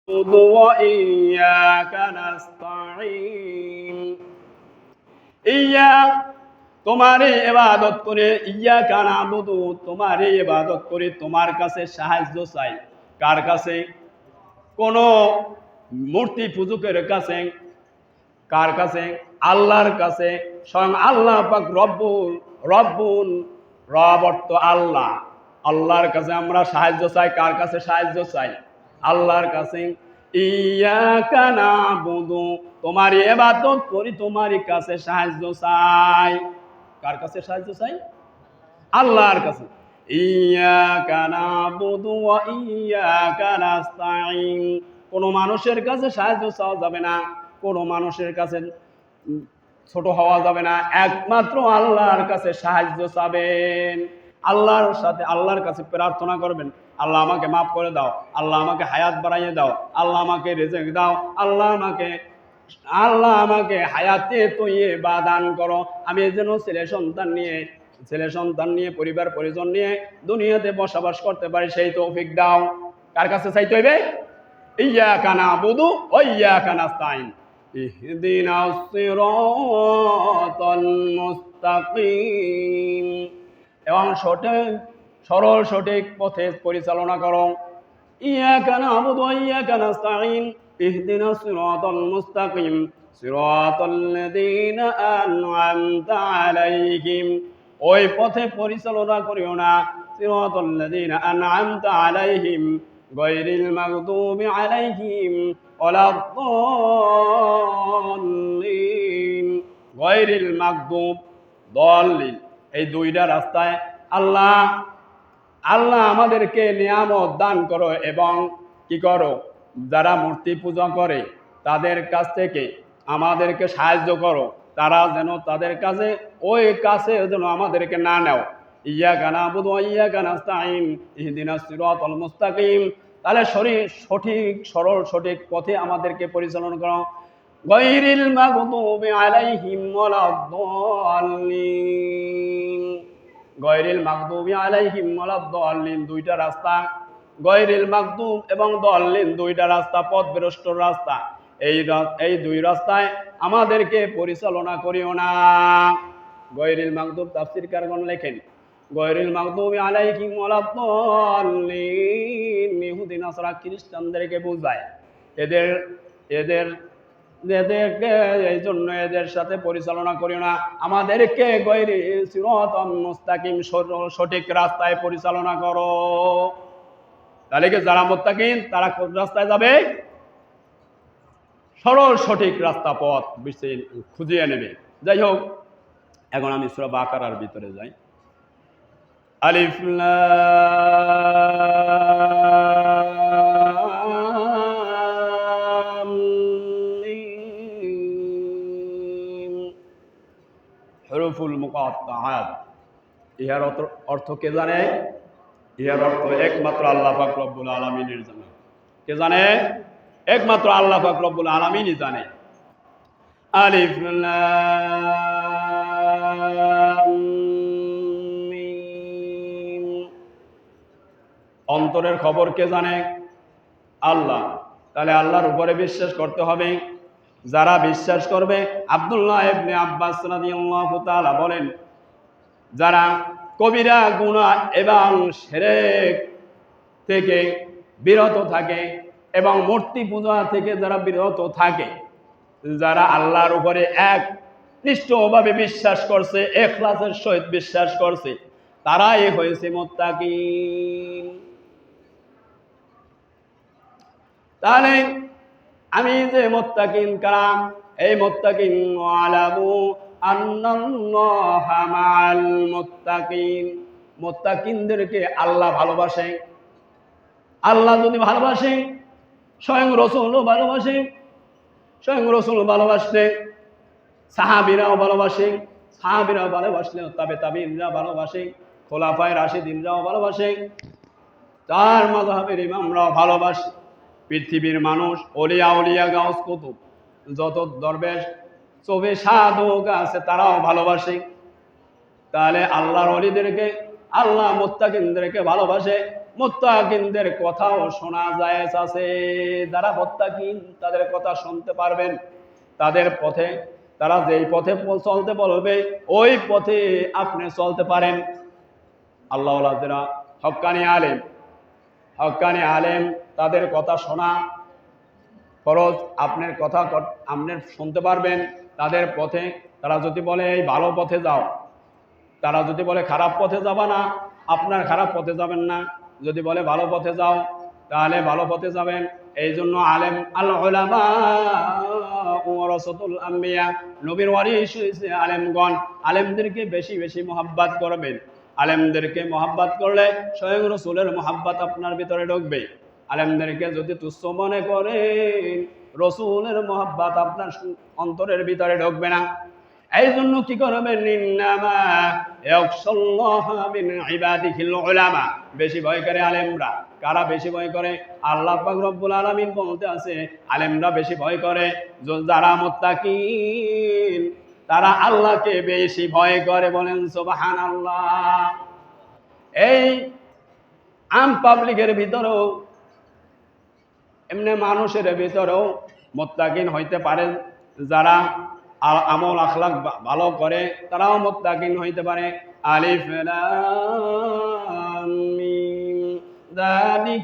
وإياك نستعين তোমারই ইবাদত করে ইয়্যাকা না'বুদু তোমারই ইবাদত করে তোমার কাছে সাহায্য চাই। কার কাছে? কোন মূর্তি পূজকের কাছে? কার কাছে? আল্লাহর কাছে। স্বয়ং আল্লাহ পাক রব্বুল রব অর্থ আল্লাহ। আল্লাহর কাছে আমরা সাহায্য চাই। কার কাছে সাহায্য চাই? আল্লাহর কাছে। ইয়্যাকা না'বুদু তোমার ইবাদত করি তোমারই কাছে সাহায্য চাই। কার কাছে সাহায্য চাই? আল্লাহর কাছে। ইয়্যাকা না'বুদু ওয়া ইয়্যাকা নাস্তাঈন কোন মানুষের কাছে সাহায্য চাওয়া যাবে না, কোন মানুষের কাছে ছোট হওয়া যাবে না, একমাত্র আল্লাহর কাছে সাহায্য চাবেন। আল্লাহর কাছে প্রার্থনা করবেন, আল্লাহ আমাকে মাফ করে দাও, আল্লাহ আমাকে হায়াত বাড়াইয়ে দাও, আল্লাহ আমাকে রিজিক দাও, আল্লাহ আমাকে হায়াতে তৈয়বা দান করো। আমি যেন ছেলে সন্তান নিয়ে পরিবার পরিজন নিয়ে দুনিয়াতে বসবাস করতে পারি, সেই তৌফিক দাও। কার কাছে চাইতে হইবে? ইয়্যাকা না'বুদু ওয়া ইয়্যাকা নাস্তাঈন ইহদিনাস সিরাতাল মুস্তাকিম এবং সঠিক পথে পরিচালনা করো। ইয়্যাকা না'বুদু ওয়া ইয়্যাকা নাস্তাঈন ইহদিনাস সিরাতাল মুস্তাকিম সিরাতাল লাযীনা আন'আমতা আলাইহিম ওই পথে পরিচালনা করিও না, সিরাতাল লাযীনা আন'আমতা আলাইহিম গায়রিল মাগদুবি আলাইহিম ওয়ালাদ-দাল্লিন। গায়রিল মাগদুব দাল্লিন এই দুইটা রাস্তায় আল্লাহ আমাদেরকে নিয়ামত দান করো এবং কি করো, যারা মূর্তি পূজা করে তাদের কাছ থেকে আমাদেরকে সাহায্য করো, তারা যেন তাদের কাছে ওই কাছে যেন আমাদেরকে না নেও। ইয়্যাকা না'বুদু ওয়া ইয়্যাকা নাস্তাঈন ইহদিনাস সিরাতাল মুস্তাকিম তাহলে সঠিক পথে আমাদেরকে পরিচালনা করো। গায়রিল মাগদুবি আলাইহিম ওয়ালাদ-দাল্লিন গায়রিল মাগদুবি আলাইহিম ওয়ালাদ-দাল্লিন দুইটা রাস্তা, গায়রিল মাগদুব এবং দাল্লিন দুইটা রাস্তা, পথভ্রষ্ট রাস্তা। এই দুই রাস্তায় আমাদেরকে পরিচালনা করিও না। গায়রিল মাগদুব তাফসীরকারগণ লেখেন গায়রিল মাগদুবি আলাইহিম ওয়ালাদ-দাল্লিন ইহুদি নাসারা খ্রিস্টানদেরকে বোঝায়। এদেরকে এই জন্য এদের সাথে পরিচালনা করিও না, আমাদেরকে সিরাতাল মুস্তাকিম সঠিক রাস্তায় পরিচালনা করো। তাহলে কি যারা মুত্তাকিন তারা কোন রাস্তায় যাবে? সঠিক রাস্তা পথ খুঁজিয়ে নেবে। যাই হোক, এখন আমি সূরা বাকারার ভিতরে যাই। আলিফ লাম মিম হুরুফুল মুকাত্তাআত। ইহার অর্থ কে জানে? ইহার অর্থ একমাত্র আল্লাহ পাক রব্বুল আলামিনের জানে। কে জানে? একমাত্র আল্লাহ পাক রব্বুল আলামিনই জানে। আলিফ লাম মিম অন্তরের খবর কে জানে? আল্লাহ। তাহলে আল্লাহর উপরে বিশ্বাস করতে হবে। যারা বিশ্বাস করবে, আব্দুল্লাহ ইবনে আব্বাস রাদিয়াল্লাহু তাআলা বলেন, যারা কবিরা গুনাহ এবং শিরক থেকে বিরত থাকে এবং মূর্তি পূজা থেকে যারা বিরত থাকে, যারা আল্লাহর উপরে একনিষ্ঠভাবে বিশ্বাস করছে, ইখলাসের সহিত বিশ্বাস করছে, তারাই হয়েছে মুত্তাকিন। তাহলে আমি যে মুত্তাকিন কারা? এই মুত্তাকিন ওয়ালামু আন্নাল্লাহা মাআল মুত্তাকিন। মুত্তাকিনদেরকে আল্লাহ ভালোবাসে। আল্লাহ যদি ভালোবাসে, স্বয়ং রাসূলও ভালোবাসে। স্বয়ং রাসূল ভালোবাসলে সাহাবীরাও ভালোবাসে, সাহাবীরাও ভালোবাসলে তাবেঈনরা ভালোবাসে, খোলাফায়ে রাশিদিনরাও ভালোবাসে, চার মাযহাবের ইমামরাও ভালোবাসে। পৃথিবীর মানুষ, ওলিয়া গাউস কুতুব, যত দরবেশ সবে সাধক আছে তারাও ভালোবাসে। তাহলে আল্লাহর ওলিদেরকে আল্লাহ মুত্তাকিনদেরকে ভালোবাসে। মুত্তাকিনদের কথাও শোনা জায়েজ আছে। যারা মুত্তাকিন তাদের কথা শুনতে পারবেন, তাদের পথে, তারা যেই পথে চলতে বলবে ওই পথে আপনি চলতে পারেন। আল্লাহ যারা হক্কানি আলেম তাদের কথা শোনা ফরজ। আপনার কথা আপনি শুনতে পারবেন তাদের পথে। তারা যদি বলে এই ভালো পথে যাও, তারা যদি বলে খারাপ পথে যাবা না, আপনার খারাপ পথে যাবেন না। যদি বলে ভালো পথে যাও, তাহলে ভালো পথে যাবেন। এই জন্য আলেম আল উলামা ওয়ারাসাতুল আম্বিয়া, নবীর ওয়ারিস হইছে আলেমগণ। আলেমদেরকে বেশি বেশি মহব্বত করবেন। আলেমদেরকে মহব্বত করলে স্বয়ং রসুলের মহব্বত আপনার ভিতরে ঢুকবে। আলেমদেরকে যদি তুচ্ছ মনে করেন, রসুলের মহব্বত আপনার অন্তরের ভিতরে ঢুকবে না। এই জন্য কি করবেন, ইন্নামা ইয়াখশাল্লাহা মিন ইবাদিহিল উলামা, বেশি ভয় করে আলেমরা। কারা বেশি ভয় করে? আল্লাহ পাক রব্বুল আলামিন বলতে আছে আলেমরা বেশি ভয় করে। যারা মুত্তাকিন তারা আল্লাহকে বেশি ভয় করে। বলেন সুবহানাল্লাহ। এই আম পাবলিকের ভিতরেও, এমনি মানুষের ভিতরেও মুত্তাকিন হইতে পারেন। যারা আমল আখলাক ভালো করে তারাও মুত্তাকিন হইতে পারে। আলিফ লাম মিম।